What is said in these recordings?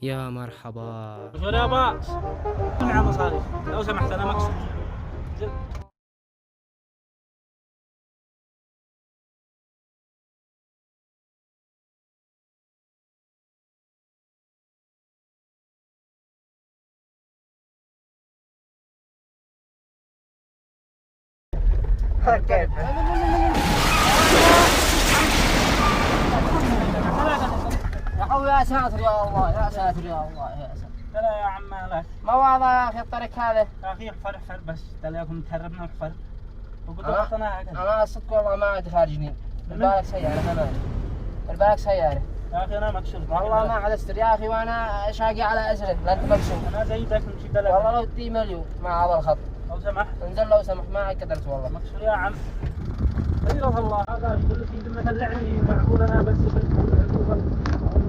يا مرحبا. شو يا باص؟ مع مصاريف لو سمحت انا مقصود. كيف؟ يا اخوي يا ساتر يا الله يا ساتر يا الله يا ساتر. لا يا عم مالك؟ ما واضح يا اخي الطريق هذا. يا اخي احفر احفر بس تلاقيكم تهربنا احفر. وقلت وقتنا هكذا. انا الصدق والله ما عاد خارجني. بالك سيارة كمان. بالك سيارة. يا اخي انا مكسور. والله ما عاد استر يا اخي وانا شاقي على ازرق لا انت مكسور. انا زيدك نمشي بلد. والله لو تدي مليون مع هذا الخط. لو سمحت. انزل لو سمحت ما عاد قدرت والله. مكسور يا عم. خير الله هذا كل شيء مثلعني معقول انا بس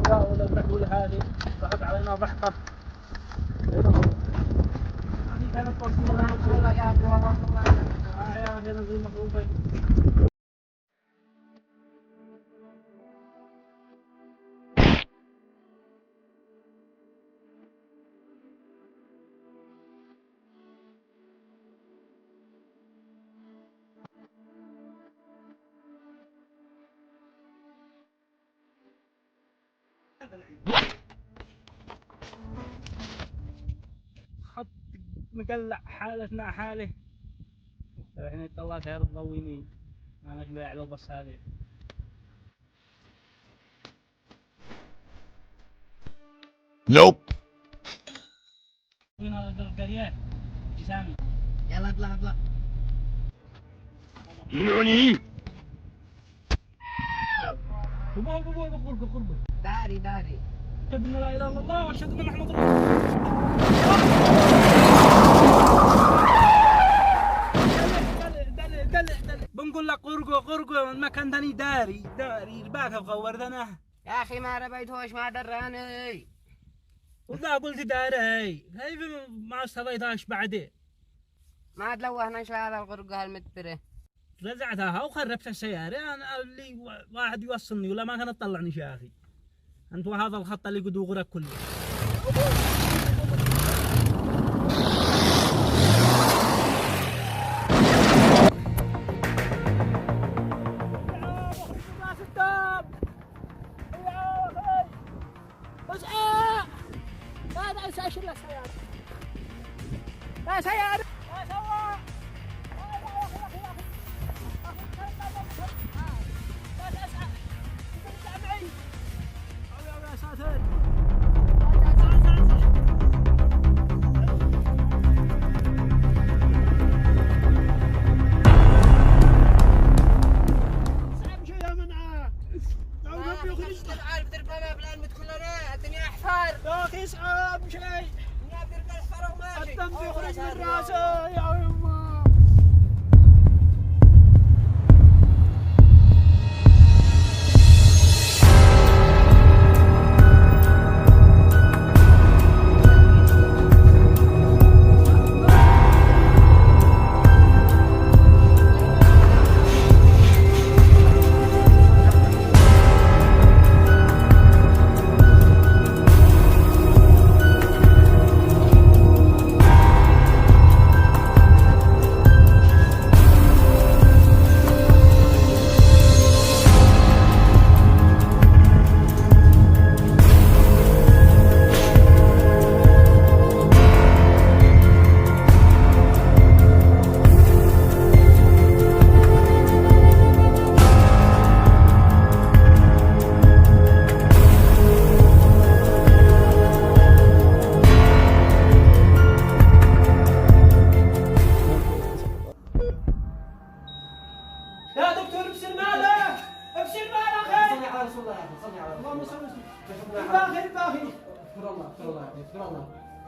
ولا المعقول هذه ضحك علينا ضحكه. هذه كانت فرصه والله يا اخي والله يا اخي نزل مخروبين. خط مقلع حالتنا حاله. الحين يطلع خير تضويني انا قاعد على البص هذه. نوب. وين هذا القرية؟ جسامي. يلا اطلع اطلع. نوني. قرب. داري. اشهد ان لا اله الا الله واشهد ان محمد رسول الله. دلع بنقول لك قرقو المكان داني داري الباك غوردنا. يا اخي ما ربيتهوش ما دراني. والله قلت داري كيف ما استضيتهاش بعدين. ما تلوهنا شو هذا الغرقة هالمدبرة. رزعتها وخربت السيارة انا اللي واحد يوصلني ولا ما كانت تطلعني يا اخي. انت وهذا الخط اللي قد غرق كله. لا سيارة لا سوا لا تسعى ترجع معي يا ساتر. صعب شوية منها لو ربي يخرج عارف تربنا بلان متكلنا الدنيا احفار. يا اخي صعب شيء الدم يخرج من راسه يا يما.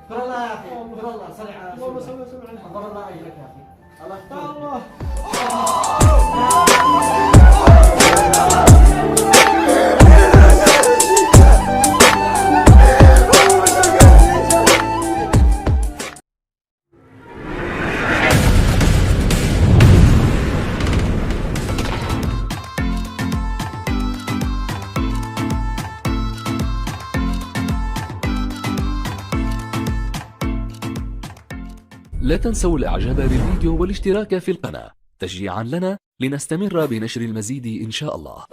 اغفر الله يا اخي اغفر الله صل على رسول الله صلى الله عليه وسلم. اغفر الله اجرك يا اخي. الله لا تنسوا الإعجاب بالفيديو والاشتراك في القناة تشجيعا لنا لنستمر بنشر المزيد إن شاء الله.